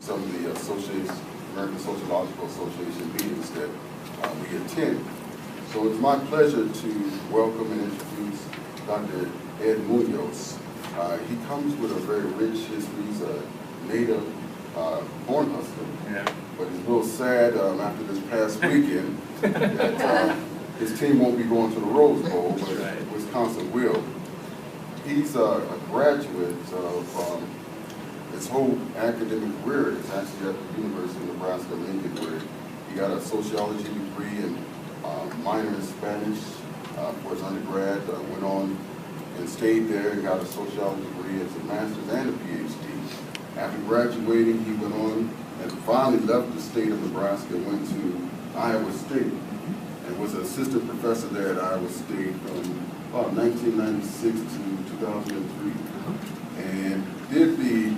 some of the American Sociological Association meetings that we attend. So it's my pleasure to welcome and introduce Dr. Ed Munoz. He comes with a very rich history. He's a native corn hustler, but he's a little sad after this past weekend that his team won't be going to the Rose Bowl, but Wisconsin will. He's a graduate of his whole academic career is actually at the University of Nebraska-Lincoln, where he got a sociology degree and minor in Spanish for his undergrad, went on and stayed there and got a sociology degree as a master's and a PhD. After graduating, he went on and finally left the state of Nebraska and went to Iowa State and was an assistant professor there at Iowa State from about 1996 to 2003, and did the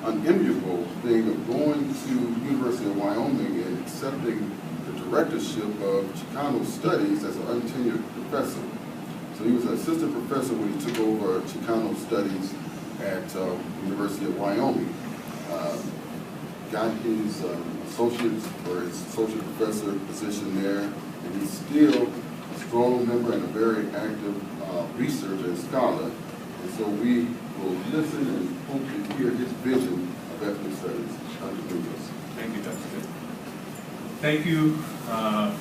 unenviable thing of going to University of Wyoming and accepting the directorship of Chicano Studies as an untenured professor. So he was an assistant professor when he took over Chicano Studies at University of Wyoming. Got his associate professor position there, and he's still a strong member and a very active researcher and scholar. And so we will listen and hopefully hear his vision of ethnic studies. Dr. Munoz. Thank you, Dr. Smith. Thank you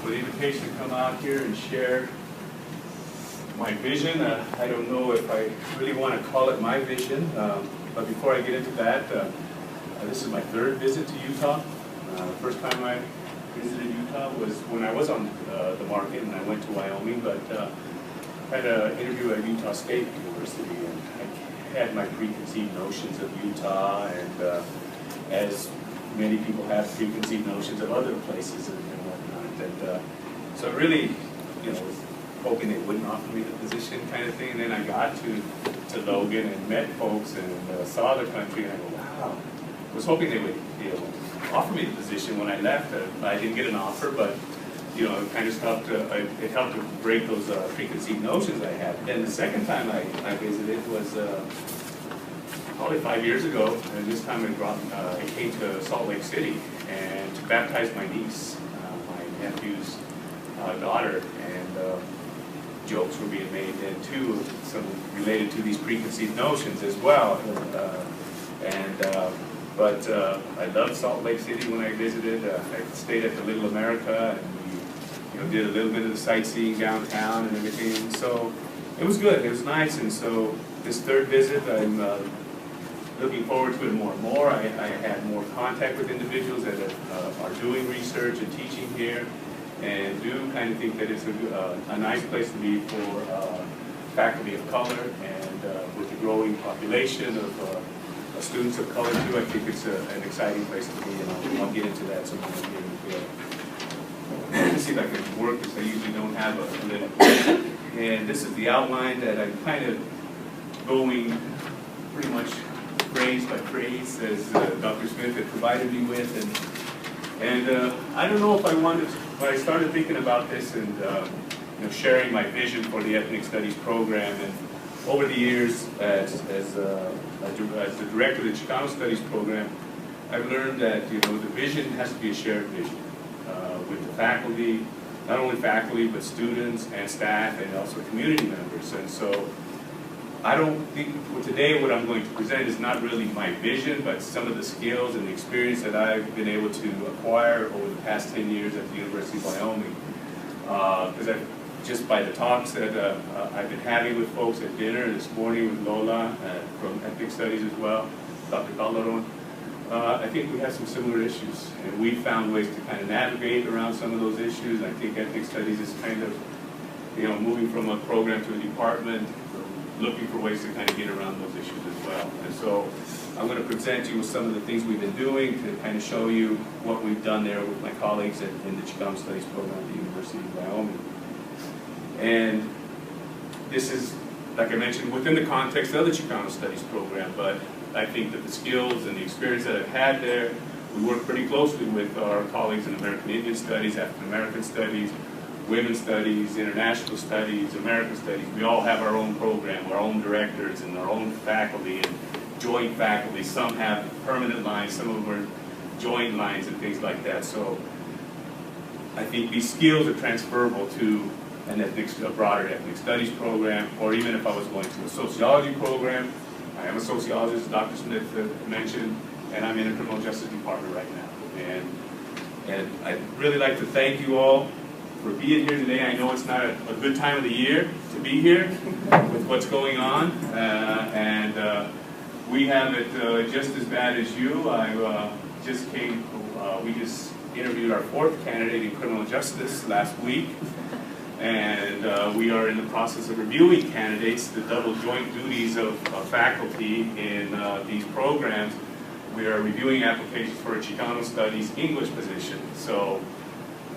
for the invitation to come out here and share my vision. I don't know if I really want to call it my vision, but before I get into that, this is my third visit to Utah. The first time I visited Utah was when I was on the market and I went to Wyoming, but I had an interview at Utah State University, and I had my preconceived notions of Utah, and as many people have preconceived notions of other places and whatnot. And so really, was hoping they wouldn't offer me the position kind of thing. And then I got to Logan and met folks and saw the country, and I go, wow. I was hoping they would offer me the position when I left. I didn't get an offer, but it kind of helped to break those preconceived notions I had. And the second time I visited was probably 5 years ago, and this time I came to Salt Lake City and to baptize my niece, my nephew's daughter, and jokes were being made then too, some related to these preconceived notions as well. But I loved Salt Lake City when I visited. I stayed at the Little America, and we did a little bit of the sightseeing downtown and everything. So it was good. It was nice. And so this third visit, I'm looking forward to it more and more. I had more contact with individuals that are doing research and teaching here, and do kind of think that it's a nice place to be for faculty of color, and with the growing population of students of color too, I think it's an exciting place to be, and I'll get into that sometime here. See if I can work, because I usually don't have a little. And this is the outline that I'm kind of going pretty much phrase by phrase, as Dr. Smith had provided me with, and I don't know if I wanted to, when I started thinking about this and sharing my vision for the Ethnic Studies program, and over the years as the director of the Chicano Studies program, I've learned that the vision has to be a shared vision with the faculty, not only faculty but students and staff and also community members. And so I don't think today what I'm going to present is not really my vision, but some of the skills and the experience that I've been able to acquire over the past 10 years at the University of Wyoming. Because just by the talks that I've been having with folks at dinner this morning with Lola from Ethnic Studies as well, Dr. Calderon, I think we have some similar issues, and we found ways to kind of navigate around some of those issues. I think Ethnic Studies is kind of, moving from a program to a department, looking for ways to kind of get around those issues as well. And so I'm going to present you with some of the things we've been doing to kind of show you what we've done there with my colleagues in the Chicano Studies program at the University of Wyoming. And this is, like I mentioned, within the context of the Chicano Studies program, but I think that the skills and the experience that I've had there, we work pretty closely with our colleagues in American Indian Studies, African American Studies, Women's Studies, International Studies, American Studies. We all have our own program, our own directors, and our own faculty, and joint faculty. Some have permanent lines, some of them are joint lines and things like that. So I think these skills are transferable to a broader ethnic studies program, or even if I was going to a sociology program. I am a sociologist, as Dr. Smith mentioned, and I'm in the criminal justice department right now. And I'd really like to thank you all for being here today. I know it's not a good time of the year to be here with what's going on, and we have it just as bad as you. We just interviewed our 4th candidate in criminal justice last week, and we are in the process of reviewing candidates, the double joint duties of faculty in these programs. We are reviewing applications for a Chicano Studies English position,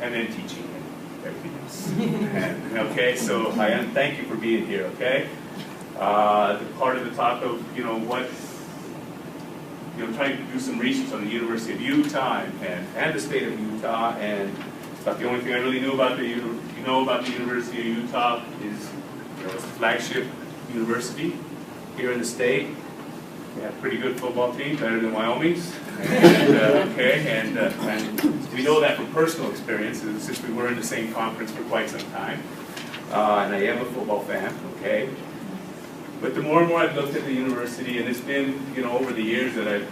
and then teaching and everything else. And, okay, so I thank you for being here, okay? The part of the talk of, trying to do some research on the University of Utah and the state of Utah, and about the only thing I really knew about the University of Utah is, it's a flagship university here in the state. We have a pretty good football team, better than Wyoming's. And we know that from personal experience, since we were in the same conference for quite some time. And I am a football fan, okay? But the more and more I've looked at the university, and it's been, over the years that I've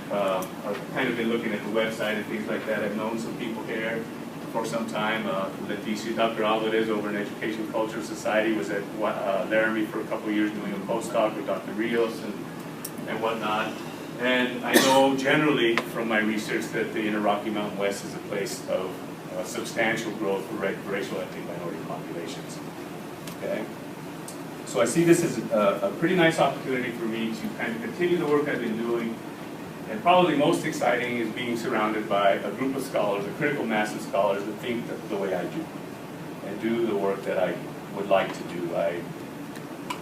kind of been looking at the website and things like that. I've known some people here for some time. Leticia, Dr. Alvarez over in Education Culture Society was at Laramie for a couple of years doing a postdoc with Dr. Rios and whatnot. And I know generally from my research that the Inner Rocky Mountain West is a place of substantial growth for racial ethnic minority populations. Okay? So I see this as a pretty nice opportunity for me to kind of continue the work I've been doing. And probably most exciting is being surrounded by a group of scholars, a critical mass of scholars that think the way I do and do the work that I would like to do. I've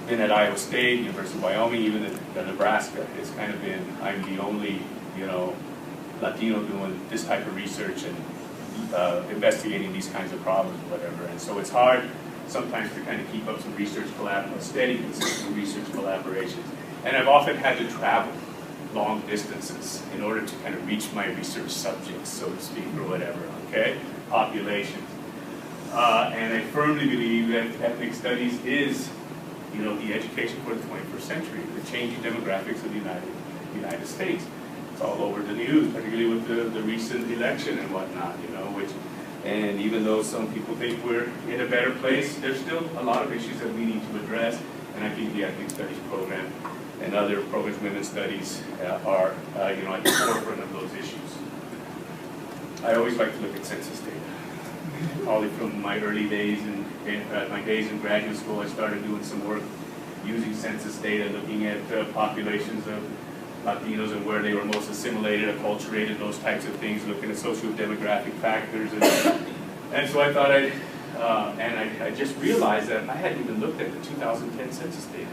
been at Iowa State, University of Wyoming, even at Nebraska. It's kind of been, I'm the only, Latino doing this type of research and investigating these kinds of problems or whatever. And so it's hard sometimes to kind of keep up some research steady, consistent research collaborations. And I've often had to travel long distances in order to kind of reach my research subjects, so to speak, or whatever, okay? Populations. And I firmly believe that ethnic studies is, the education for the 21st century, the changing demographics of the United States. It's all over the news, particularly with the recent election and whatnot, and even though some people think we're in a better place, there's still a lot of issues that we need to address, and I think the ethnic studies program and other programs, women's studies, are at the forefront of those issues. I always like to look at census data. Probably from my early days in graduate school, I started doing some work using census data, looking at populations of Latinos and where they were most assimilated, acculturated, those types of things, looking at socio-demographic factors. And so I thought I just realized that I hadn't even looked at the 2010 census data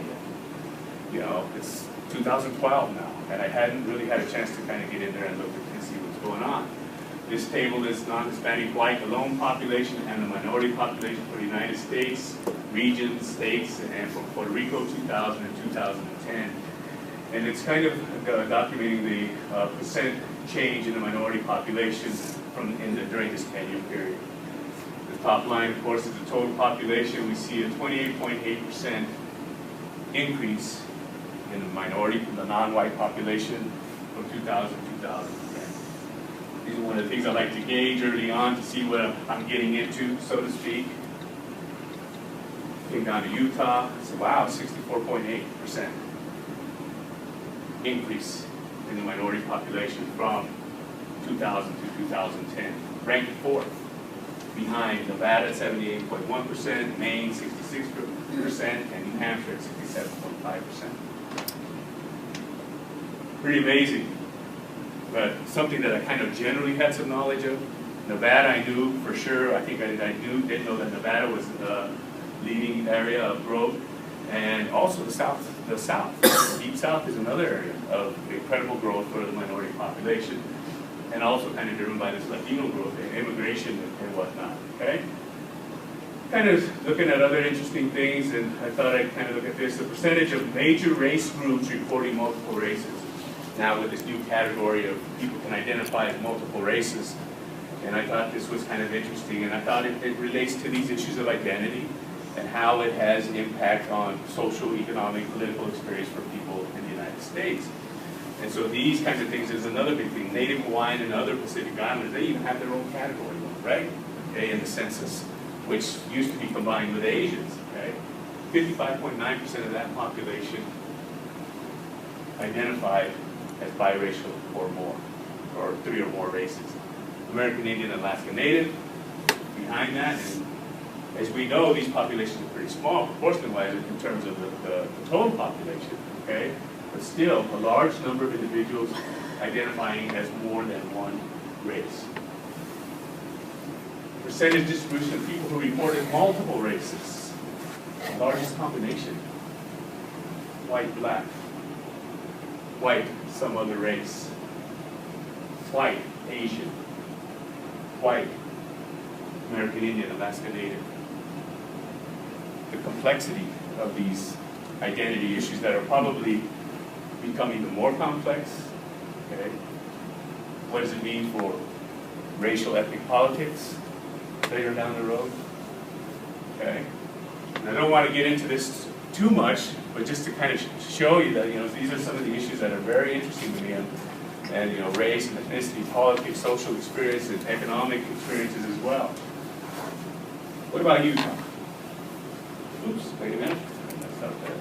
yet. It's 2012 now, and I hadn't really had a chance to kind of get in there and look at and see what's going on. This table is non-Hispanic white alone population and the minority population for the United States, regions, states, and for Puerto Rico 2000 and 2010. And it's kind of documenting the percent change in the minority population during this 10-year period. The top line, of course, is the total population. We see a 28.8% increase in the non-white population from 2000 to 2010. These are one of the things I like to gauge early on to see what I'm getting into, so to speak. Came down to Utah. So wow, 64.8%. increase in the minority population from 2000 to 2010, ranked 4th, behind Nevada 78.1%, Maine 66%, and New Hampshire at 67.5%. Pretty amazing, but something that I kind of generally had some knowledge of. Nevada I knew for sure. I think I didn't know that Nevada was the leading area of growth. And also the South. The Deep South is another area of incredible growth for the minority population, and also kind of driven by this Latino growth and immigration and whatnot, okay? Kind of looking at other interesting things, and I thought I'd kind of look at this, the percentage of major race groups reporting multiple races. now with this new category of people can identify as multiple races. And I thought this was kind of interesting, and I thought it relates to these issues of identity and how it has impact on social, economic, political experience for people in the United States. And so these kinds of things is another big thing. Native Hawaiian and other Pacific Islanders, they even have their own category, right? Okay, in the census, which used to be combined with Asians, okay? 55.9% of that population identified as biracial or more, or 3 or more races. American Indian, Alaska Native, behind that, and as we know, these populations are pretty small, proportion-wise, in terms of the total population, okay? But still, a large number of individuals identifying as more than one race. Percentage distribution of people who reported multiple races. The largest combination. White, black. White, some other race. White, Asian. White, American Indian, Alaska Native. The complexity of these identity issues that are probably become even more complex. Okay. What does it mean for racial ethnic politics later down the road? Okay. And I don't want to get into this too much, but just to kind of show you that, you know, these are some of the issues that are very interesting to me, and you know, race and ethnicity, politics, social experiences, economic experiences as well. What about Utah? Oops, wait a minute. That's up there.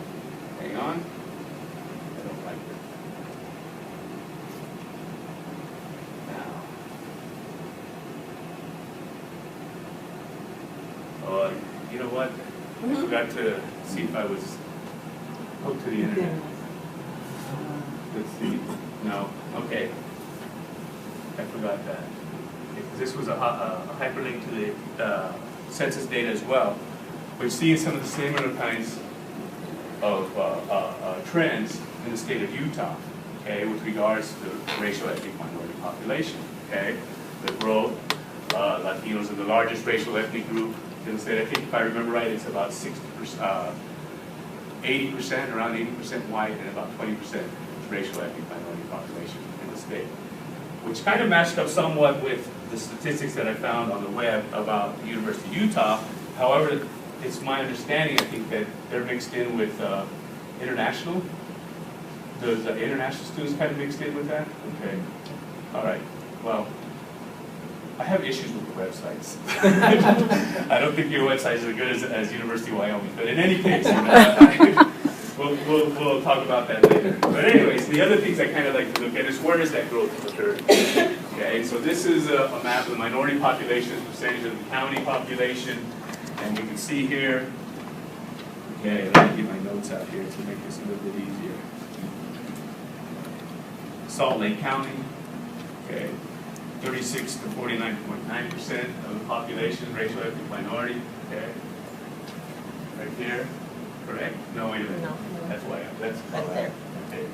Hang on. I don't like it. Now. Oh, you know what? I forgot to see if I was hooked to the internet. Let's see. No. Okay. I forgot that. This was a hyperlink to the census data as well. We're seeing some of the similar kinds of trends in the state of Utah, okay, with regards to the racial ethnic minority population, okay? The growth, Latinos are the largest racial ethnic group in the state. I think if I remember right, it's about 60%, 80%, around 80% white, and about 20% racial ethnic minority population in the state, which kind of matched up somewhat with the statistics that I found on the web about the University of Utah. However, it's my understanding, I think, that they're mixed in with international. Does the international students kind of mixed in with that? Okay. All right. Well, I have issues with the websites. I don't think your website is as good as University of Wyoming. But in any case, we'll talk about that later. But anyways, the other things I kind of like to look at is where is that growth occurring? Okay, so this is a map of the minority population, percentage of the county population. And we can see here, okay, let me get my notes out here to make this a little bit easier. Salt Lake County, okay, 36 to 49.9% of the population, racial ethnic minority, okay. Right here, correct? No, wait a minute. No. That's why, that's right there. Okay.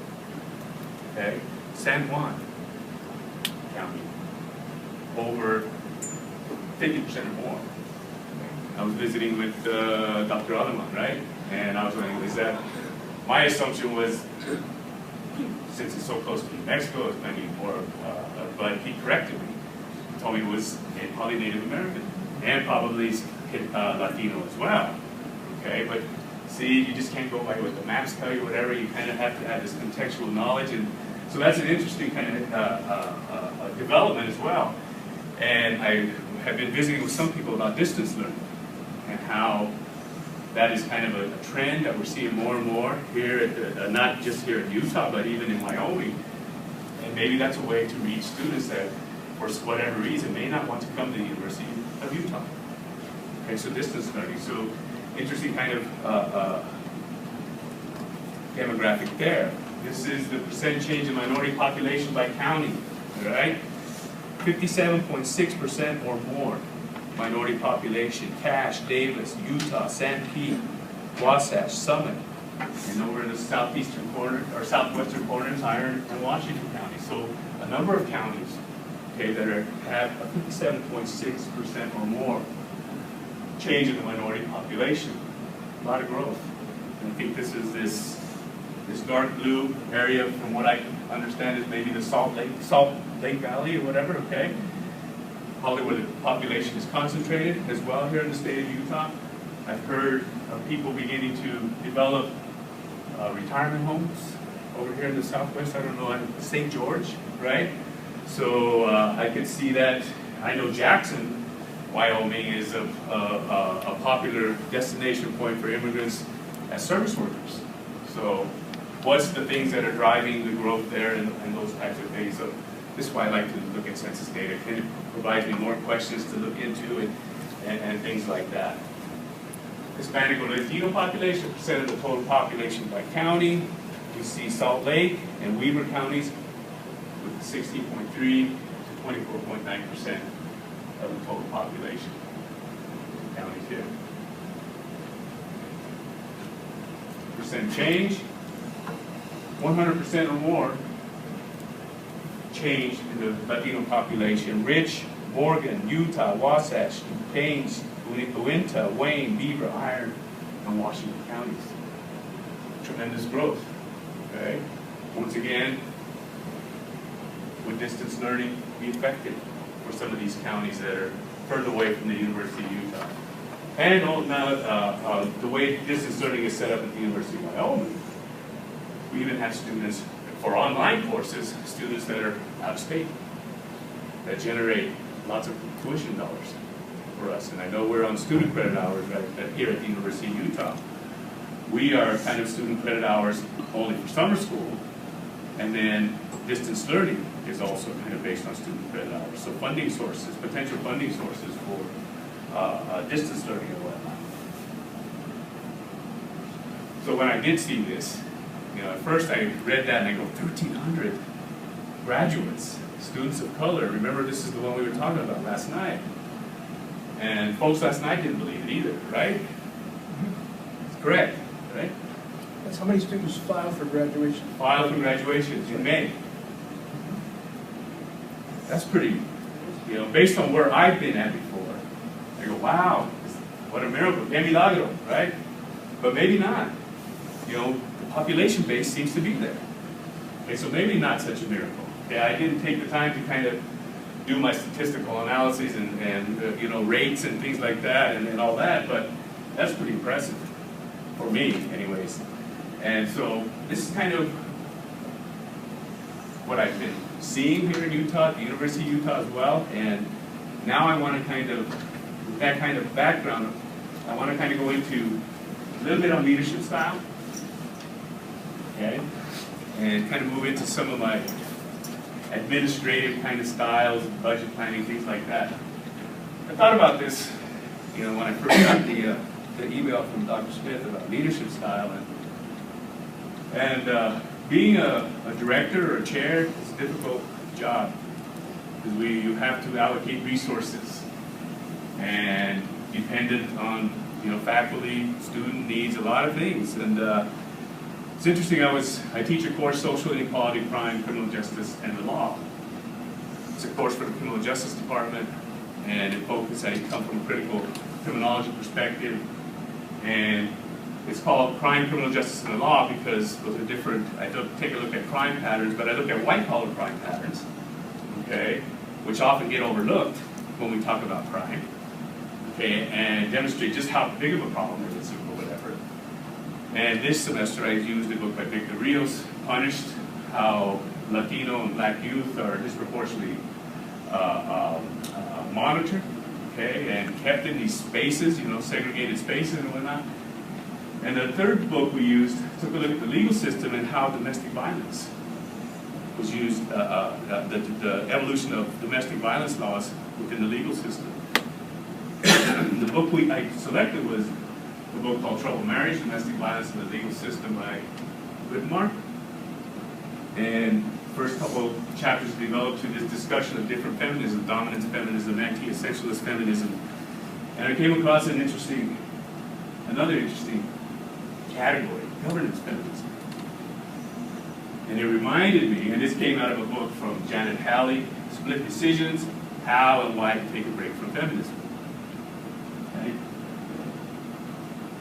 Okay, San Juan County, over 50% or more. I was visiting with Dr. Aleman, right? And I was wondering, is that, my assumption was, since it's so close to New Mexico, it's maybe more, but he corrected me. He told me it was probably Native American, and probably Latino as well, okay? But see, you just can't go by what the maps tell you, whatever, you kind of have to have this contextual knowledge, and so that's an interesting kind of development as well. And I have been visiting with some people about distance learning, and how that is kind of a trend that we're seeing more and more here, at not just here in Utah, but even in Wyoming. And maybe that's a way to reach students that, for whatever reason, may not want to come to the University of Utah. Okay, so distance learning. So interesting kind of demographic there. This is the percent change in minority population by county, all right? 57.6% or more minority population. Cache, Davis, Utah, San Pete, Wasatch, Summit, and over in the southeastern corner, or southwestern corner is Iron and Washington County. So a number of counties, okay, that have a 57.6% or more change in the minority population. A lot of growth. And I think this is this This dark blue area, from what I understand, is maybe the Salt Lake Valley or whatever, okay? Probably where the population is concentrated as well here in the state of Utah. I've heard of people beginning to develop retirement homes over here in the Southwest. I don't know, St. George, right? So I could see that. I know Jackson, Wyoming is a popular destination point for immigrants as service workers. So what's the things that are driving the growth there and those types of things? So this is why I like to look at census data. It provides me more questions to look into and things like that. Hispanic or Latino population, percent of the total population by county. We see Salt Lake and Weber counties with 16.3 to 24.9% of the total population. Counties here. Percent change, 100% or more change in the Latino population. Rich, Morgan, Utah, Wasatch, Haines, Uinta, Wayne, Beaver, Iron, and Washington counties. Tremendous growth. Okay. Once again, would distance learning be effective for some of these counties that are further away from the University of Utah? And now, the way distance learning is set up at the University of Wyoming, we even have students for online courses, students that are out of state, that generate lots of tuition dollars for us. And I know we're on student credit hours right here at the University of Utah. We are kind of student credit hours only for summer school, and then distance learning is also kind of based on student credit hours. So funding sources, potential funding sources for distance learning and whatnot. So when I did see this, at first I read that and I go, 1,300 graduates, students of color. Remember, this is the one we were talking about last night. And folks last night didn't believe it either, right? It's correct, right? That's how many students file for graduation? File for graduation in May. That's pretty, based on where I've been at before. I go, wow, what a miracle, que milagro, right? But maybe not. The population base seems to be there. Okay, so maybe not such a miracle. Okay, I didn't take the time to kind of do my statistical analyses and rates and things like that and all that, but that's pretty impressive for me, anyways. And so this is kind of what I've been seeing here in Utah, at the University of Utah as well. And now I want to kind of, with that kind of background, I want to kind of go into a little bit on leadership style, okay, and kind of move into some of my administrative kind of styles, budget planning, things like that. I thought about this, when I first got the email from Dr. Smith about leadership style, and being a director or a chair is a difficult job because you have to allocate resources and dependent on faculty, student needs, a lot of things. And it's interesting. I teach a course, Social Inequality, Crime, Criminal Justice, and the Law. It's a course for the Criminal Justice Department, and it focuses. I come from a critical criminology perspective, and it's called Crime, Criminal Justice, and the Law because those are different. I don't take a look at crime patterns, but I look at white-collar crime patterns, okay, which often get overlooked when we talk about crime, okay, and demonstrate just how big of a problem it is or whatever. And this semester I used a book by Victor Rios, Punished, how Latino and Black youth are disproportionately monitored, okay, and kept in these spaces, segregated spaces and whatnot. And the third book we used took a look at the legal system and how domestic violence was used, the evolution of domestic violence laws within the legal system. The book I selected was a book called Troubled Marriage, Domestic Violence in the Legal System by Whitmore. And first couple chapters developed to this discussion of different feminism, dominance feminism, anti-essentialist feminism. And I came across another interesting category, governance feminism. And it reminded me, and this came out of a book from Janet Halley, Split Decisions, How and Why to Take a Break from Feminism. Okay?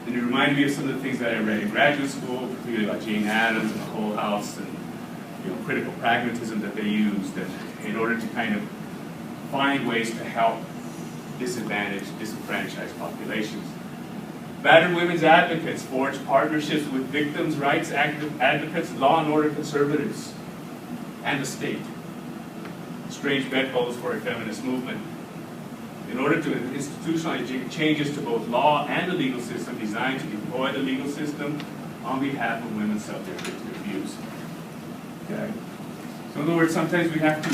The And it reminded me of some of the things that I read in graduate school, particularly about Jane Addams and the Whole House and critical pragmatism that they used in order to kind of find ways to help disadvantaged, disenfranchised populations. Battered women's advocates forged partnerships with victims' rights advocates, law and order conservatives, and the state. Strange bedfellows for a feminist movement. In order to institutionalize changes to both law and the legal system designed to deploy the legal system on behalf of women subjected to abuse. Okay? So in other words, sometimes we have to,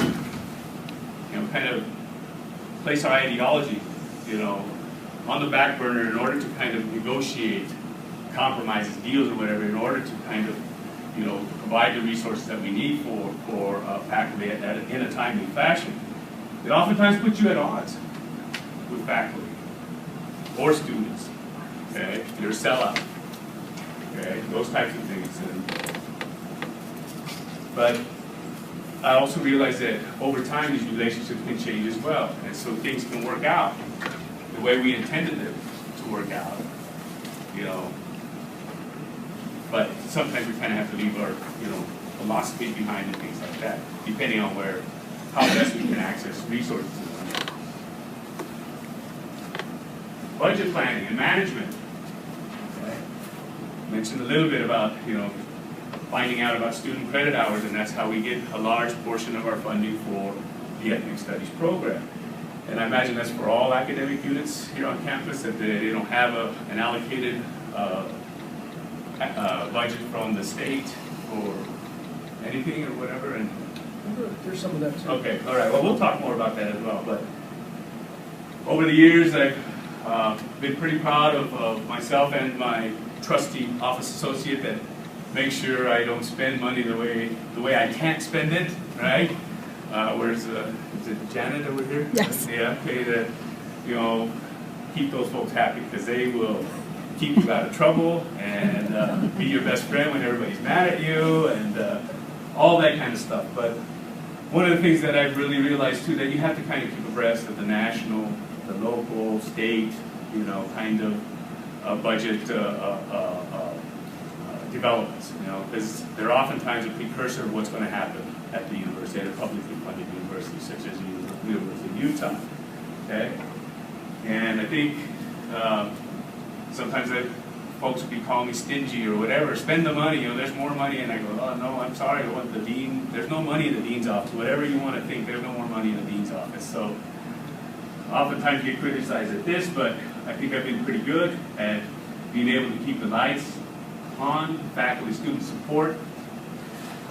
kind of place our ideology, on the back burner in order to kind of negotiate compromises, deals, or whatever, in order to kind of, provide the resources that we need for faculty in a timely fashion. It oftentimes puts you at odds with faculty or students. Okay, you're a sellout. Okay, those types of things. But I also realize that over time these relationships can change as well, and so things can work out the way we intended them to work out. But sometimes we kind of have to leave our philosophy behind and things like that, depending on how best we can access resources. Budget planning and management. Okay. Mentioned a little bit about finding out about student credit hours, and that's how we get a large portion of our funding for the ethnic studies program. And I imagine that's for all academic units here on campus, that they don't have an allocated budget from the state or anything or whatever. And There's some of that too. okay, all right. Well, we'll talk more about that as well. But over the years, I've been pretty proud of myself and my trusty office associate that make sure I don't spend money the way I can't spend it, right? Where's is it Janet over here? Yes. Yeah. Okay. To keep those folks happy, because they will keep you out of trouble and be your best friend when everybody's mad at you and all that kind of stuff. But one of the things that I've really realized too, that you have to kind of keep abreast of the national, the local, state, kind of budget developments, because they're oftentimes a precursor of what's going to happen at the university, at a publicly funded university such as the University of Utah. Okay, and I think sometimes folks will be calling me stingy or whatever. Spend the money, there's more money, and I go, oh no, I'm sorry, the dean. There's no money in the dean's office. Whatever you want to think, there's no more money in the dean's office. So oftentimes you get criticized at this, but I think I've been pretty good at being able to keep the lights on, faculty, student support.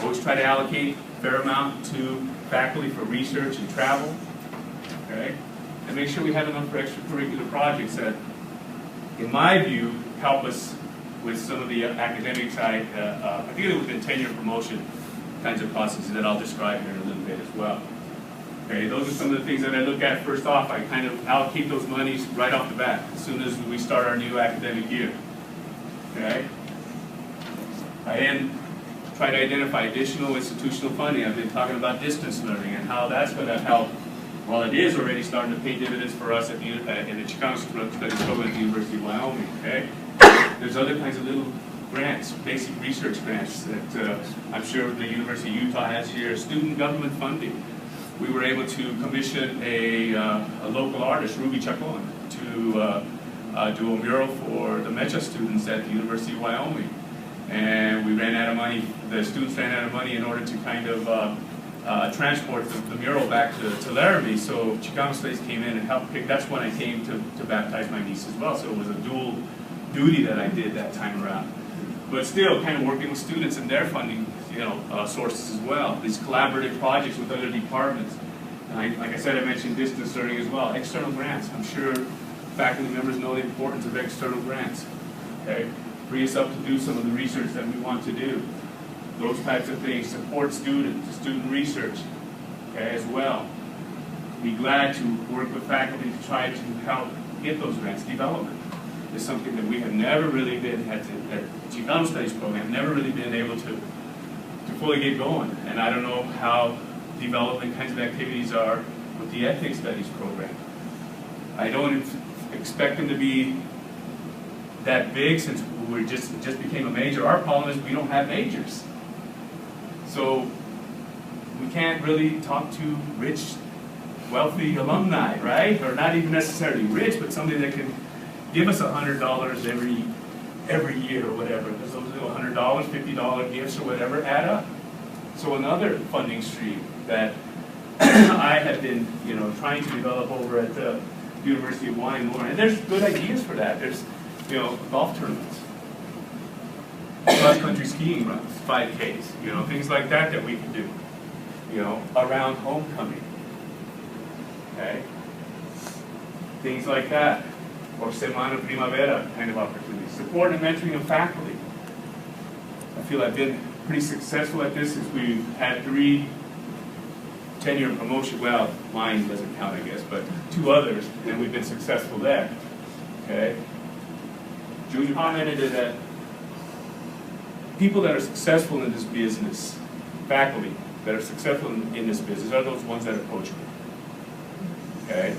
Always try to allocate a fair amount to faculty for research and travel, okay? And make sure we have enough for extracurricular projects that, in my view, help us with some of the academic side, particularly within tenure promotion kinds of processes that I'll describe here in a little bit as well. Okay, those are some of the things that I look at first off. I kind of allocate those monies right off the bat as soon as we start our new academic year. Okay? I then try to identify additional institutional funding. I've been talking about distance learning and how that's going to help. Well, it is already starting to pay dividends for us in the Chicano Studies Program at the University of Wyoming. Okay? There's other kinds of little grants, basic research grants that I'm sure the University of Utah has here. Student government funding. We were able to commission a local artist, Ruby Chacon, to do a mural for the Mecha students at the University of Wyoming. And we ran out of money, the students ran out of money in order to kind of transport the mural back to Laramie. So Chicano Studies came in and helped pick. That's when I came to baptize my niece as well. So it was a dual duty that I did that time around. But still, kind of working with students and their funding, sources as well. These collaborative projects with other departments. And like I said, I mentioned distance learning as well. External grants. I'm sure faculty members know the importance of external grants. Okay, free us up to do some of the research that we want to do. Those types of things. Support students, student research, okay, as well. Be glad to work with faculty to try to help get those grants. Development is something that we have never really been at the Chicano Studies program, never really been able to fully get going. And I don't know how development kinds of activities are with the ethnic studies program. I don't expect them to be that big since we just became a major. Our problem is we don't have majors. So we can't really talk to rich, wealthy alumni, right? Or not even necessarily rich, but somebody that can give us $100 every year or whatever. Because those little $100, $50 gifts or whatever add up. So another funding stream that I have been, trying to develop over at the University of Wyoming, and there's good ideas for that. There's, golf tournaments, cross-country skiing runs, 5Ks, things like that we can do, around homecoming, okay? Things like that, or Semana Primavera kind of opportunities. Support and mentoring of faculty. I feel I've been pretty successful at this since we've had 3 tenure promotion, well, mine doesn't count, I guess, but 2 others, and we've been successful there, okay? Julie commented that people that are successful in this business, faculty that are successful in this business, are those ones that approach me, okay?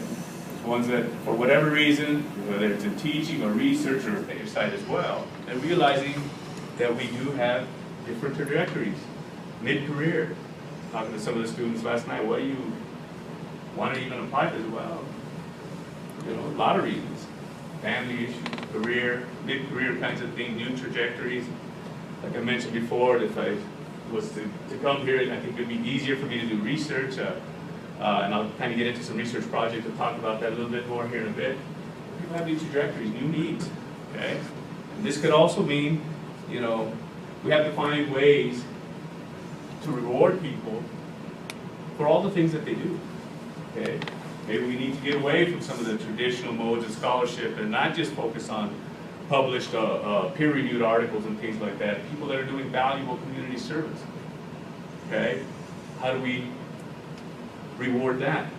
Ones that, for whatever reason, whether it's in teaching or research or their side as well, they're realizing that we do have different trajectories, mid-career. Talking to some of the students last night, what do you want to even apply to as well? A lot of reasons. Family issues, career, mid-career kinds of things, new trajectories. Like I mentioned before, if I was to come here, I think it would be easier for me to do research, and I'll kind of get into some research projects and talk about that a little bit more here in a bit. People have new trajectories, new needs, okay? And this could also mean, we have to find ways to reward people for all the things that they do, okay? Maybe we need to get away from some of the traditional modes of scholarship and not just focus on published, peer-reviewed articles and things like that. People that are doing valuable community service, okay? How do we reward that?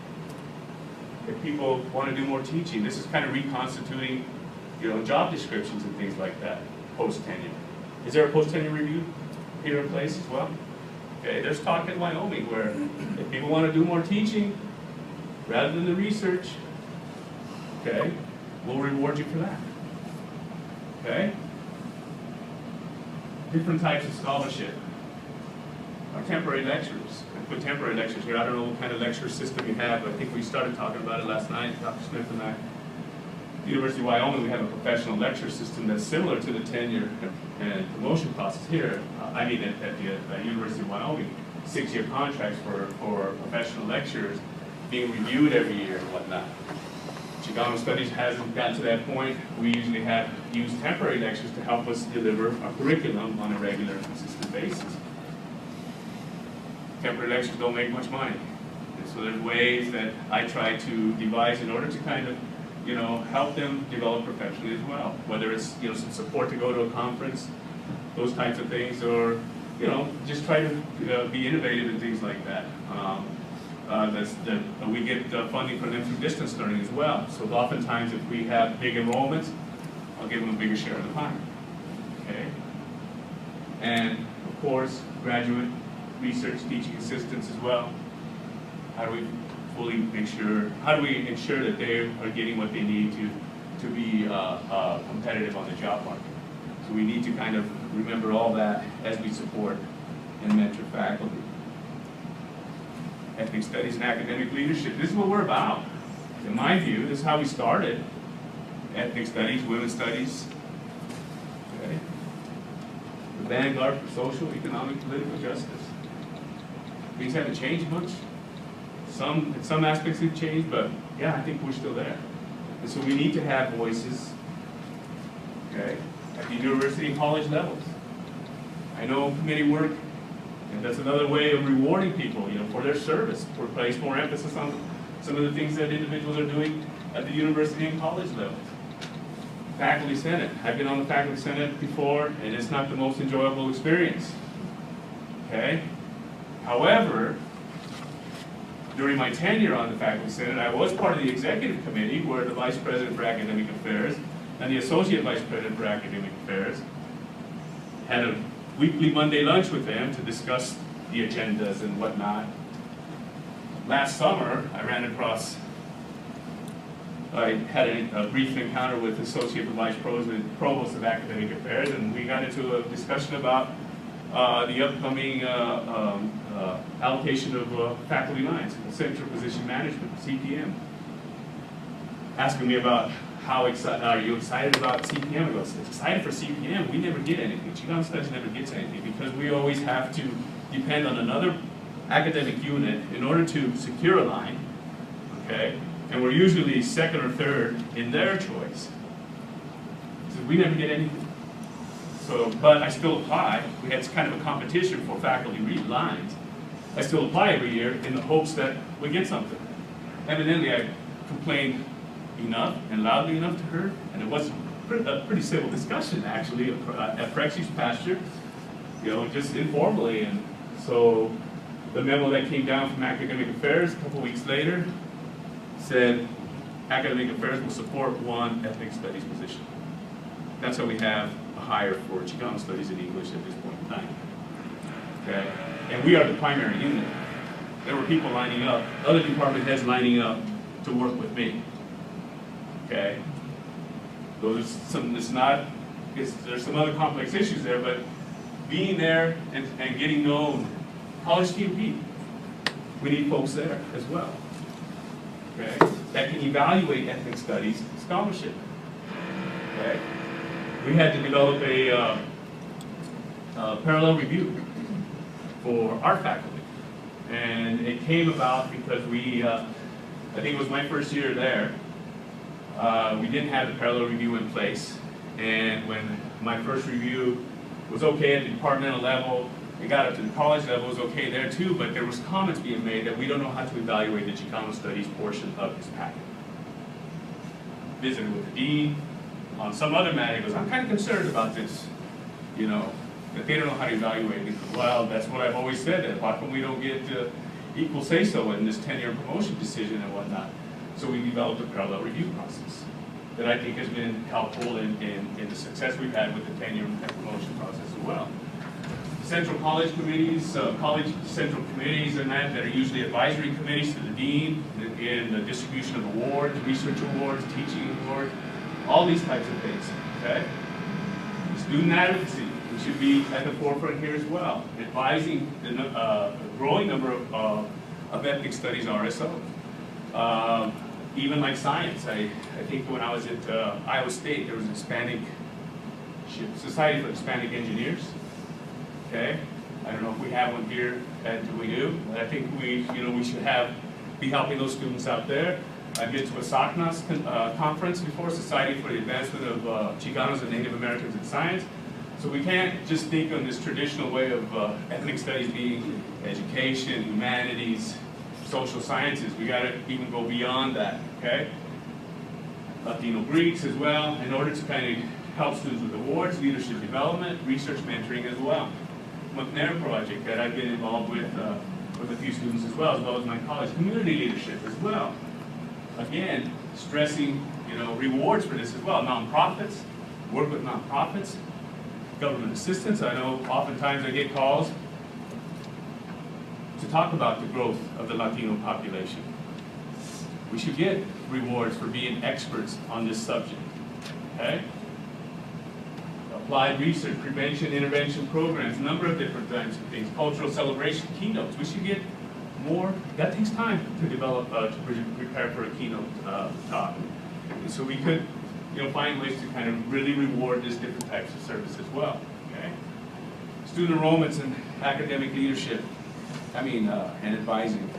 If people want to do more teaching, this is kind of reconstituting, job descriptions and things like that, post-tenure. Is there a post-tenure review here in place as well? Okay, there's talk in Wyoming where if people want to do more teaching rather than the research, okay, we'll reward you for that. Okay? Different types of scholarship. Our temporary lecturers. I put temporary lectures here. I don't know what kind of lecture system you have, but I think we started talking about it last night, Dr. Smith and I. University of Wyoming, we have a professional lecture system that's similar to the tenure and promotion process here. At the University of Wyoming, 6-year contracts for professional lecturers being reviewed every year and whatnot. Chicano Studies hasn't gotten to that point. We usually use temporary lectures to help us deliver our curriculum on a regular and consistent basis. Temporary lectures don't make much money. And so there's ways that I try to devise in order to kind of help them develop professionally as well. Whether it's, some support to go to a conference, those types of things, or, just try to be innovative in things like that. We get funding for them through distance learning as well. So oftentimes if we have big enrollments, I'll give them a bigger share of the pie. Okay? And of course, graduate research teaching assistants as well. How do we ensure that they are getting what they need to be competitive on the job market? So we need to kind of remember all that as we support and mentor faculty. Ethnic studies and academic leadership. This is what we're about. In my view, this is how we started. Ethnic studies, women's studies. Okay. The vanguard for social, economic, political justice. Things haven't changed much. In some aspects have changed, but yeah, I think we're still there. And so we need to have voices, okay, at the university and college levels. I know committee work, and that's another way of rewarding people, for their service. We place more emphasis on some of the things that individuals are doing at the university and college levels. Faculty Senate. I've been on the Faculty Senate before, and it's not the most enjoyable experience. Okay? However, during my tenure on the Faculty Senate, I was part of the executive committee where the Vice President for Academic Affairs and the Associate Vice President for Academic Affairs had a weekly Monday lunch with them to discuss the agendas and whatnot. Last summer, I ran across I had a brief encounter with Associate Vice Provost of Academic Affairs, and we got into a discussion about the upcoming allocation of faculty lines, Central Position Management, CPM. Asking me about how excited, are you excited about CPM? I go, excited for CPM? We never get anything. Chicano Studies never gets anything because we always have to depend on another academic unit in order to secure a line, okay? And we're usually second or third in their choice. So we never get anything. So, but I still apply. We had kind of a competition for faculty read lines. I still apply every year in the hopes that we get something. Evidently, I complained enough and loudly enough to her, and it was a pretty civil discussion actually at Prexy's pasture, you know, just informally. And so the memo that came down from Academic Affairs a couple weeks later said Academic Affairs will support one ethnic studies position. That's how we have a hire for Chicano Studies and English at this point in time. Okay, and we are the primary unit. There were people lining up, other department heads lining up to work with me. Okay, those are some. It's not. There's some other complex issues there, but being there and getting known, college TMP, we need folks there as well. Okay, that can evaluate ethnic studies scholarship. Okay, we had to develop a parallel review for our faculty, and it came about because we. I think it was my first year there. We didn't have the parallel review in place, and when my first review was okay at the departmental level, it got up to the college level, it was okay there too, but there was comments being made that we don't know how to evaluate the Chicano Studies portion of this packet. Visited with the dean on some other matter, he goes, I'm kind of concerned about this, you know, that they don't know how to evaluate it. Well, that's what I've always said, that how come we don't get equal say-so in this 10-year promotion decision and whatnot. So we developed a parallel review process that I think has been helpful in the success we've had with the 10-year promotion process as well. Central college committees, college central committees and that are usually advisory committees to the dean in the distribution of awards, research awards, teaching awards, all these types of things, okay? Student advocacy, we should be at the forefront here as well, advising the growing number of ethnic studies RSOs. Even like science, I think when I was at Iowa State, there was a Society for Hispanic Engineers. Okay, I don't know if we have one here, and we do, but I think we should be helping those students out there. I've been to a SACNAS conference before, Society for the Advancement of Chicanos and Native Americans in Science. So we can't just think on this traditional way of ethnic studies being education, humanities, social sciences. We got to even go beyond that, okay? Latino Greeks as well, in order to kind of help students with awards, leadership development, research mentoring as well. McNair project that I've been involved with a few students as well as my college. Community leadership as well. Again, stressing, rewards for this as well. Nonprofits, work with nonprofits, government assistance. I know oftentimes I get calls to talk about the growth of the Latino population. We should get rewards for being experts on this subject, okay? Applied research, prevention, intervention programs, a number of different types of things, cultural celebration, keynotes. We should get more. That takes time to develop, to prepare for a keynote talk. And so we could, find ways to kind of really reward this different types of service as well, okay? Student enrollments and academic leadership. And advising.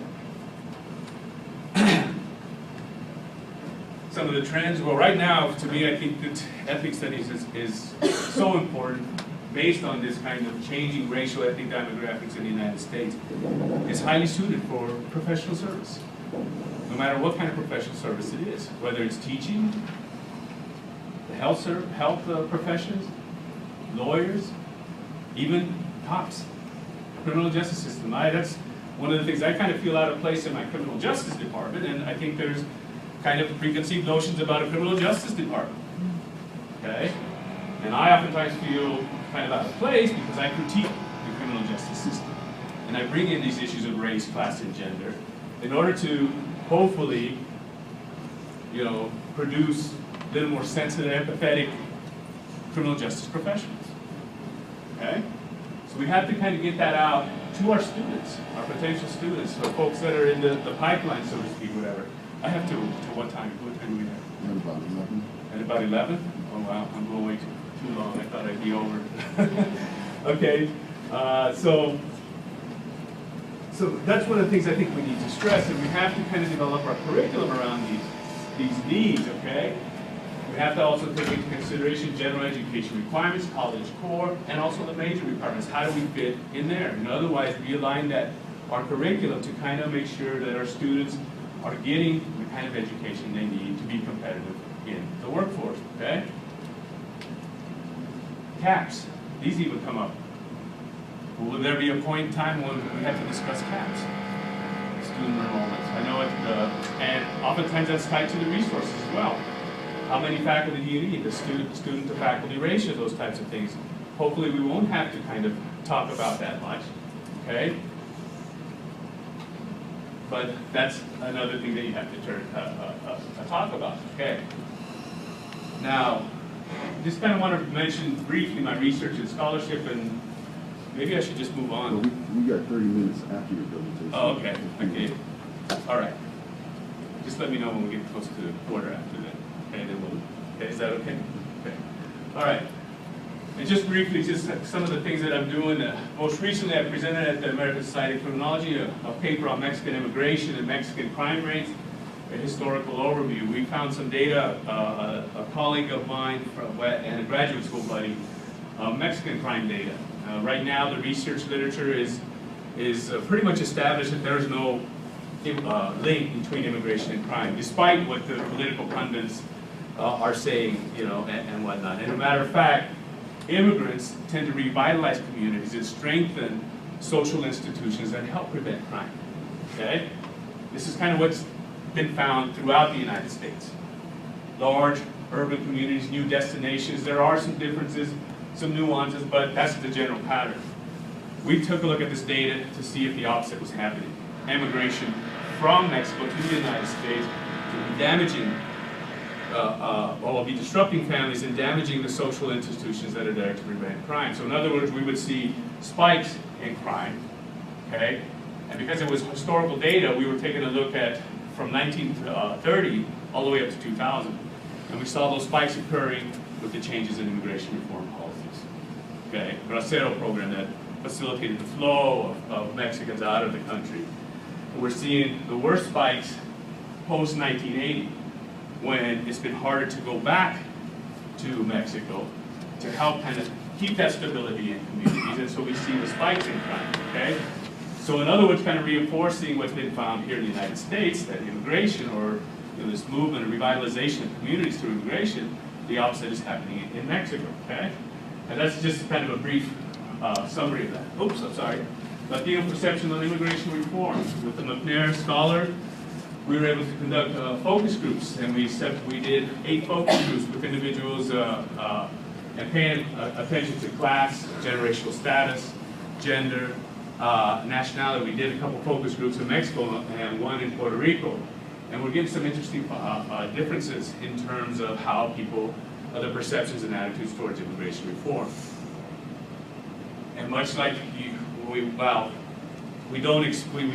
Some of the trends, well, right now, to me, I think that ethnic studies is so important based on this kind of changing racial ethnic demographics in the United States. It's highly suited for professional service, no matter what kind of professional service it is, whether it's teaching, the health professions, lawyers, even cops. Criminal justice system. That's one of the things I kind of feel out of place in my criminal justice department, and I think there's kind of preconceived notions about a criminal justice department. Okay? And I oftentimes feel kind of out of place because I critique the criminal justice system. And I bring in these issues of race, class, and gender in order to hopefully you know, produce a little more sensitive, empathetic criminal justice professionals. Okay? So we have to kind of get that out to our students, our potential students, so folks that are in the pipeline, so to speak, whatever. I have to what time? What time do we have? About 11. At about 11? Oh wow, I'm going way too long. I thought I'd be over. Okay, so that's one of the things I think we need to stress, and we have to kind of develop our curriculum around these needs, okay? We have to also take into consideration general education requirements, college core, and also the major requirements. How do we fit in there? And otherwise, we align our curriculum to kind of make sure that our students are getting the kind of education they need to be competitive in the workforce, okay? CAPS, these even come up. Will there be a point in time when we have to discuss CAPS? Student enrollments. I know it, and oftentimes that's tied to the resources as well. How many faculty do you need? The student to faculty ratio, those types of things. Hopefully we won't have to kind of talk about that much, okay? But that's another thing that you have to talk about, okay? Now, just kind of want to mention briefly my research and scholarship, and maybe I should just move on. Well, we got 30 minutes after your presentation. Oh, okay, okay. All right. Just let me know when we get close to the quarter after that. Okay, then we'll, okay, is that okay? Okay. All right. And just briefly, just some of the things that I'm doing. Most recently, I presented at the American Society of Criminology a paper on Mexican immigration and Mexican crime rates, a historical overview. We found some data, a colleague of mine and a graduate school buddy, Mexican crime data. Right now, the research literature is pretty much established that there is no link between immigration and crime, despite what the political pundits are saying, you know, and whatnot. And as a matter of fact, immigrants tend to revitalize communities and strengthen social institutions that help prevent crime. Okay? This is kind of what's been found throughout the United States. Large urban communities, new destinations. There are some differences, some nuances, but that's the general pattern. We took a look at this data to see if the opposite was happening. Immigration from Mexico to the United States to be damaging, or be disrupting families and damaging the social institutions that are there to prevent crime. So in other words, we would see spikes in crime, okay? And because it was historical data, we were taking a look at from 1930 all the way up to 2000. And we saw those spikes occurring with the changes in immigration reform policies. Okay, Bracero program that facilitated the flow of Mexicans out of the country. We're seeing the worst spikes post-1980, when it's been harder to go back to Mexico to help kind of keep that stability in communities. And so we see the spikes in crime, okay? So in other words, kind of reinforcing what's been found here in the United States, that immigration, or you know, this movement of revitalization of communities through immigration, the opposite is happening in Mexico, okay? And that's just kind of a brief summary of that. Oops, I'm sorry. Latino perception on immigration reform. With the McNair scholar, we were able to conduct focus groups, and we did 8 focus groups with individuals and paying attention to class, generational status, gender, nationality. We did a couple focus groups in Mexico and one in Puerto Rico. And we're getting some interesting differences in terms of how people, the perceptions and attitudes towards immigration reform. And much like we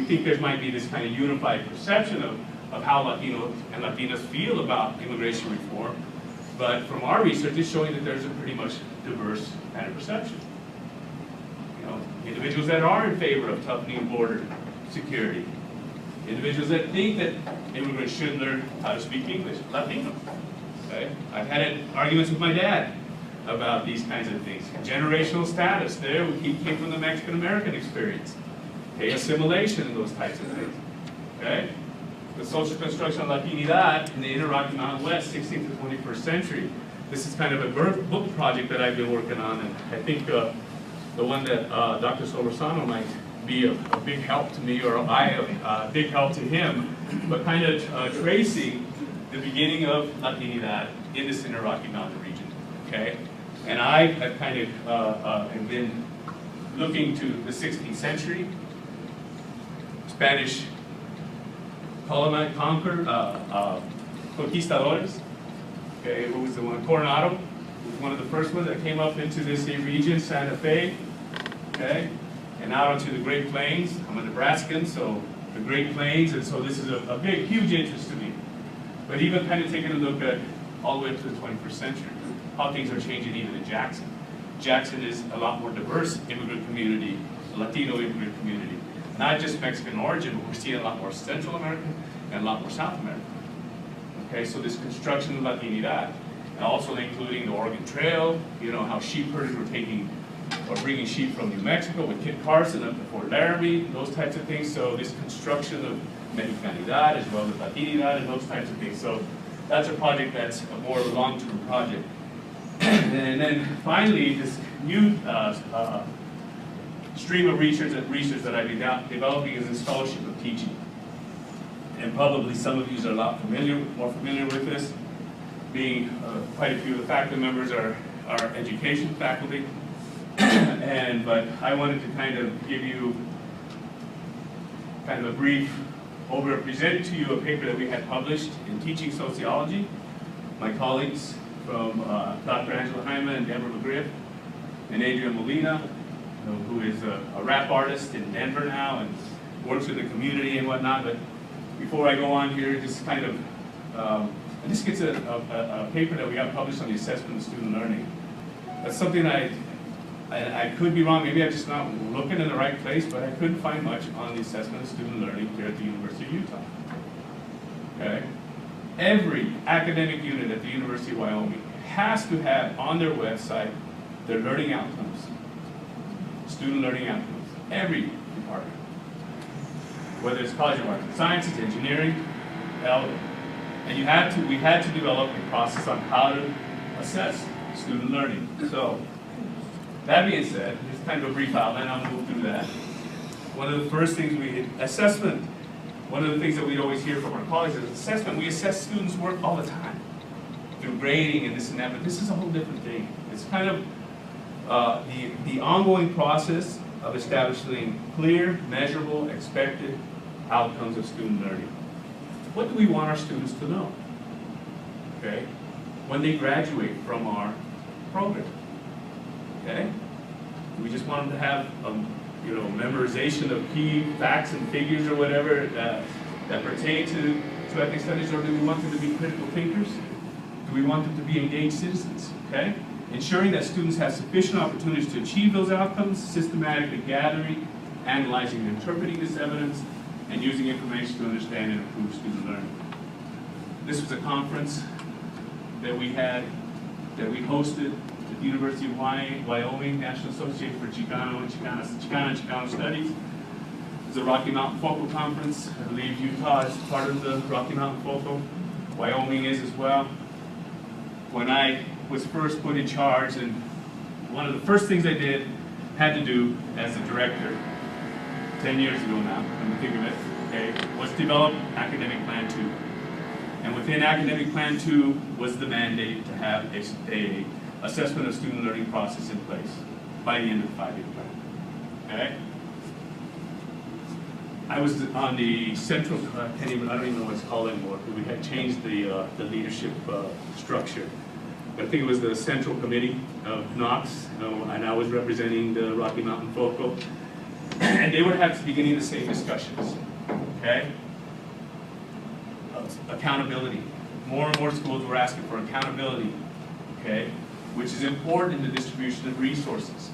think there might be this kind of unified perception of how Latinos and Latinas feel about immigration reform, but from our research, it's showing that there's a pretty much diverse kind of perception. You know, individuals that are in favor of toughening border security, individuals that think that immigrants should learn how to speak English, Latino. Okay? I've had arguments with my dad about these kinds of things. Generational status, there he came from the Mexican-American experience. Okay, assimilation and those types of things. Okay? The social construction of Latinidad in the inner-Rocky Mountain West, 16th to 21st century. This is kind of a book project that I've been working on, and I think the one that Dr. Sobersano might be a big help to me, or I a big help to him, but kind of tracing the beginning of Latinidad in this inner Rocky Mountain region, okay? And I have kind of have been looking to the 16th century, Spanish conquer, conquistadores, okay, who was the one, Coronado, was one of the first ones that came up into this region, Santa Fe, okay, and out onto the Great Plains. I'm a Nebraskan, so the Great Plains, and so this is a big, huge interest to me. But even kind of taking a look at all the way up to the 21st century, how things are changing even in Jackson. Jackson is a lot more diverse immigrant community, a Latino immigrant community. Not just Mexican origin, but we're seeing a lot more Central American and a lot more South American. Okay, so this construction of Latinidad, and also including the Oregon Trail, you know, how sheep herders were taking or bringing sheep from New Mexico with Kit Carson up to Fort Laramie, those types of things. So this construction of Mexicanidad as well as Latinidad and those types of things. So that's a project that's a more long-term project. And then finally, this new stream of research that I've been developing is the scholarship of teaching. And probably some of you are a lot more familiar with this, being quite a few of the faculty members are education faculty. But I wanted to kind of give you kind of a brief overview, present to you a paper that we had published in Teaching Sociology. My colleagues from Dr. Angela Jaime and Deborah McGriff and Adrian Molina, who is a rap artist in Denver now and works with the community and whatnot. But before I go on here, just kind of, this gets a paper that we got published on the assessment of student learning. That's something I could be wrong, maybe I'm just not looking in the right place, but I couldn't find much on the assessment of student learning here at the University of Utah. Okay? Every academic unit at the University of Wyoming has to have on their website their learning outcomes, student learning outcomes, every department. Whether it's College of Arts and Sciences, engineering, health, and we had to develop a process on how to assess student learning. So, that being said, just kind of a brief outline, I'll move through that. One of the first things assessment, one of the things that we always hear from our colleagues is assessment. We assess students' work all the time through grading and this and that, but this is a whole different thing. It's kind of the ongoing process of establishing clear, measurable, expected outcomes of student learning. What do we want our students to know? Okay, when they graduate from our program. Okay? We just want them to have memorization of key facts and figures or whatever that pertain to ethnic studies, or do we want them to be critical thinkers? Do we want them to be engaged citizens? Okay? Ensuring that students have sufficient opportunities to achieve those outcomes, systematically gathering, analyzing and interpreting this evidence, and using information to understand and improve student learning. This was a conference that we hosted at the University of Wyoming, National Association for Chicano and Chicano Studies. It was a Rocky Mountain Focal Conference. I believe Utah is part of the Rocky Mountain Focal. Wyoming is as well. When I was first put in charge, and one of the first things I had to do as a director, 10 years ago now, when we think of it, okay, was develop Academic Plan 2. And within Academic Plan 2 was the mandate to have a assessment of student learning process in place by the end of the 5-year plan. Okay? I was on the central, I don't even know what it's called anymore, because we had changed the leadership structure. But I think it was the Central Committee of Knox, and I was representing the Rocky Mountain Focal. And they would have beginning the same discussions. Okay? Accountability. More and more schools were asking for accountability. Okay? Which is important in the distribution of resources.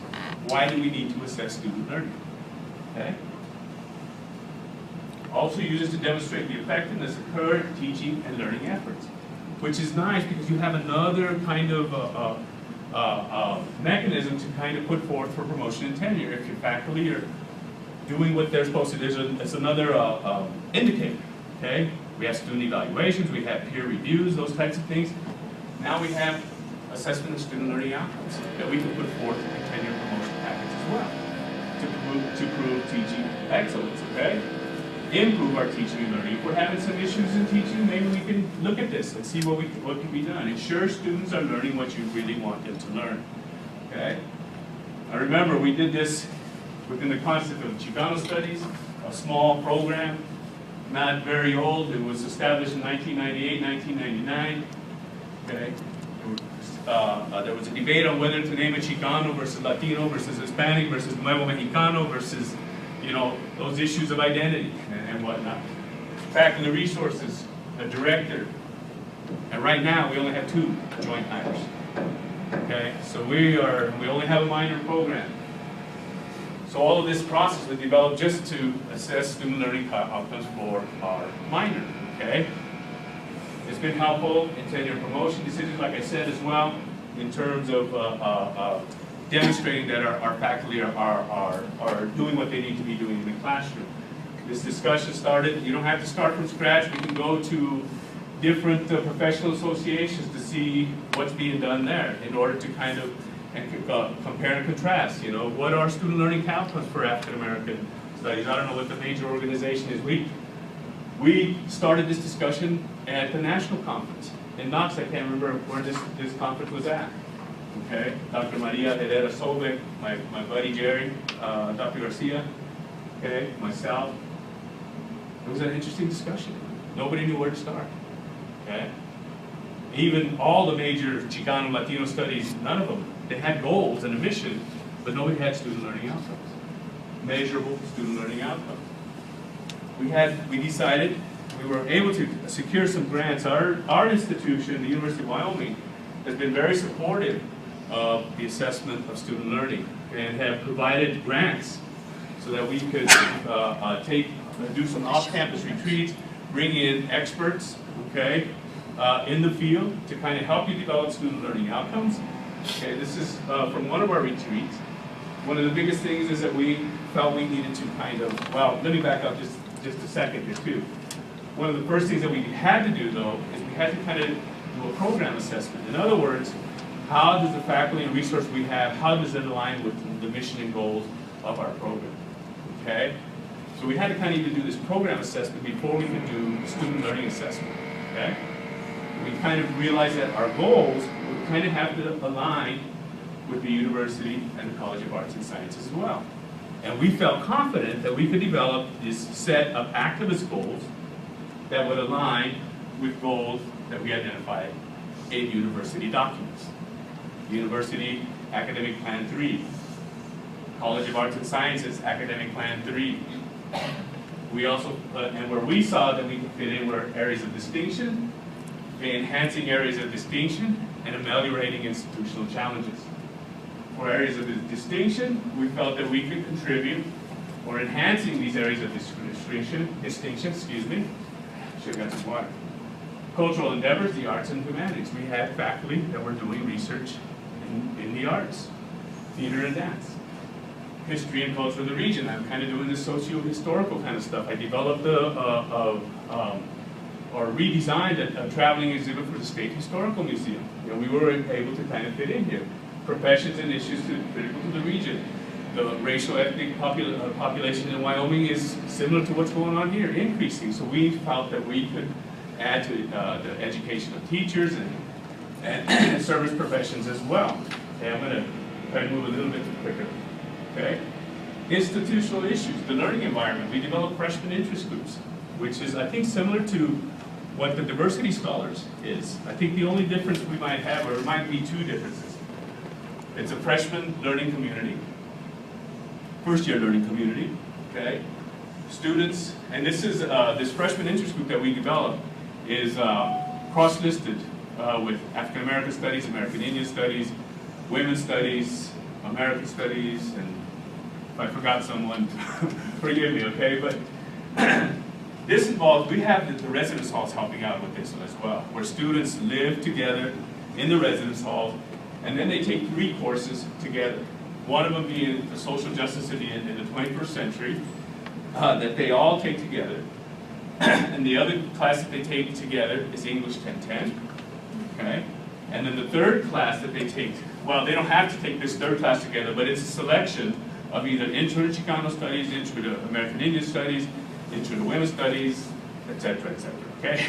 Why do we need to assess student learning? Okay? Also uses to demonstrate the effectiveness of current teaching and learning efforts, which is nice because you have another kind of mechanism to kind of put forth for promotion and tenure. If your faculty are doing what they're supposed to do, it's another indicator. Okay? We have student evaluations, we have peer reviews, those types of things. Now we have assessment of student learning outcomes that we can put forth in a tenure promotion package as well to prove teaching excellence, okay? Improve our teaching and learning. If we're having some issues in teaching, maybe we can look at this and see what can be done. Ensure students are learning what you really want them to learn, okay? Now remember, we did this within the concept of Chicano studies, a small program. not very old. It was established in 1998, 1999. Okay. There was a debate on whether to name it Chicano versus Latino versus Hispanic versus Nuevo Mexicano versus, those issues of identity and whatnot. Faculty resources, a director, and right now we only have 2 joint hires. Okay, so we only have a minor program. So all of this process was developed just to assess student learning outcomes for our minor. Okay, it's been helpful in tenure promotion decisions, like I said as well, in terms of demonstrating that our faculty are doing what they need to be doing in the classroom. This discussion started, you don't have to start from scratch, we can go to different professional associations to see what's being done there in order to kind of compare and contrast. What are student learning outcomes for African American studies? I don't know what the major organization is. We started this discussion at the national conference in Knox. I can't remember where this conference was at. Okay, Dr. Maria Herrera Solbeck, my buddy Jerry, Dr. Garcia, okay, myself. It was an interesting discussion. Nobody knew where to start. Okay, even all the major Chicano Latino studies, none of them. They had goals and a mission, but nobody had student learning outcomes, measurable student learning outcomes. We decided we were able to secure some grants. Our institution, the University of Wyoming, has been very supportive of the assessment of student learning and have provided grants so that we could do some off-campus retreats, bring in experts, okay, in the field to kind of help you develop student learning outcomes. Okay, this is from one of our retreats. One of the biggest things is that we felt we needed to kind of, well, let me back up just a second here too. One of the first things that we had to do though is we had to kind of do a program assessment. In other words, how does the faculty and resource we have, how does it align with the mission and goals of our program? Okay? So we had to kind of even do this program assessment before we could do student learning assessment. Okay? We kind of realized that our goals would kind of have to align with the university and the College of Arts and Sciences as well. And we felt confident that we could develop this set of activist goals that would align with goals that we identified in university documents. University Academic Plan 3, College of Arts and Sciences Academic Plan 3. We also, and where we saw that we could fit in were areas of distinction, enhancing areas of distinction, and ameliorating institutional challenges. For areas of distinction, we felt that we could contribute, or enhancing these areas of distinction, should have got some water. Cultural endeavors, the arts and humanities. We had faculty that were doing research in the arts, theater and dance. History and culture of the region. I'm kind of doing this socio-historical kind of stuff. I developed or redesigned a traveling exhibit for the State Historical Museum. We were able to kind of fit in here. Professions and issues critical to the region. The racial ethnic population in Wyoming is similar to what's going on here, increasing. So we felt that we could add to the education of teachers and service professions as well. Okay, I'm going to try to move a little bit quicker. Okay, institutional issues, the learning environment. We developed freshman interest groups, which is, I think, similar to what the diversity scholars is. I think the only difference we might have, or it might be 2 differences. It's a freshman learning community, first-year learning community. Okay, students, and this is this freshman interest group that we developed is cross-listed with African American studies, American Indian studies, women's studies, American studies, and if I forgot someone, forgive me, okay? But this involves, we have the residence halls helping out with this as well, where students live together in the residence hall, and then they take 3 courses together. One of them being the social justice in the 21st century, that they all take together. And the other class that they take together is English 1010, okay? And then the 3rd class that they take, well, they don't have to take this 3rd class together, but it's a selection of either Intro to Chicano Studies, Intro to American Indian Studies, Intro to Women's Studies, etc., okay?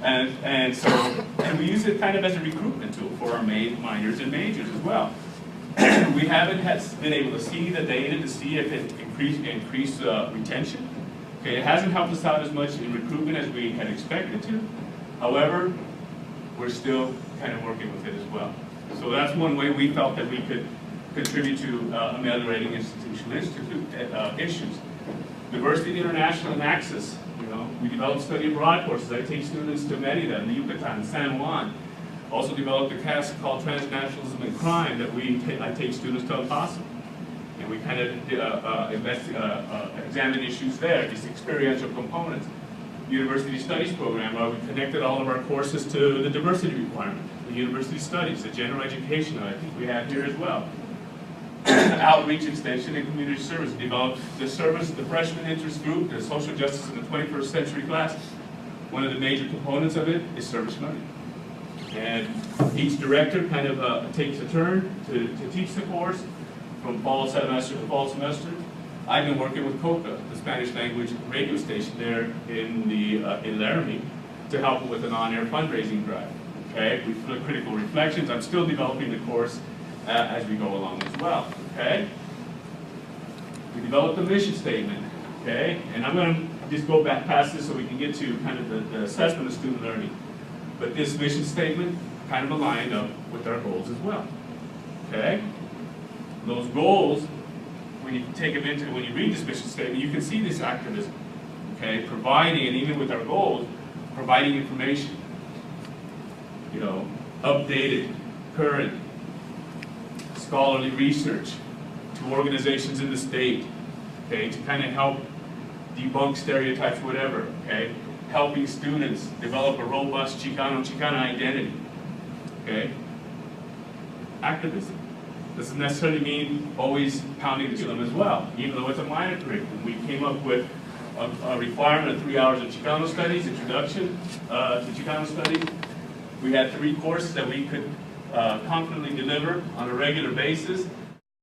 and we use it kind of as a recruitment tool for our minors and majors as well. We haven't been able to see the data to see if it increased retention, Okay, it hasn't helped us out as much in recruitment as we had expected to. However, we're still kind of working with it as well. So that's one way we felt that we could contribute to ameliorating institutional issues. Diversity, international, and access. You know, we developed study abroad courses. I take students to Merida, the Yucatan, San Juan. Also developed a class called Transnationalism and Crime that I take students to El Paso. And we kind of examine issues there, these experiential components. University Studies program, where we connected all of our courses to the diversity requirement, the university studies, the general education that I think we have here as well. Outreach, extension, and community service. Developed the service, the freshman interest group, the social justice in the 21st century class. One of the major components of it is service learning. And each director kind of takes a turn to teach the course from fall semester to fall semester. I've been working with COCA, the Spanish language radio station there in Laramie, to help with an on-air fundraising drive. Okay, we put critical reflections. I'm still developing the course as we go along as well. Okay, we developed a mission statement. Okay, and I'm going to just go back past this so we can get to kind of the assessment of student learning. But this mission statement kind of aligned up with our goals as well. Okay, those goals, when you take them into, when you read this mission statement, you can see this activism. Okay, providing, and even with our goals, providing information. You know, updated, current, scholarly research to organizations in the state, okay, to kind of help debunk stereotypes, whatever, okay, helping students develop a robust Chicana identity, okay. Activism doesn't necessarily mean always pounding the drum as well, even though it's a minor curriculum. We came up with a requirement of 3 hours of Chicano studies, introduction to Chicano studies. We had 3 courses that we could confidently deliver on a regular basis.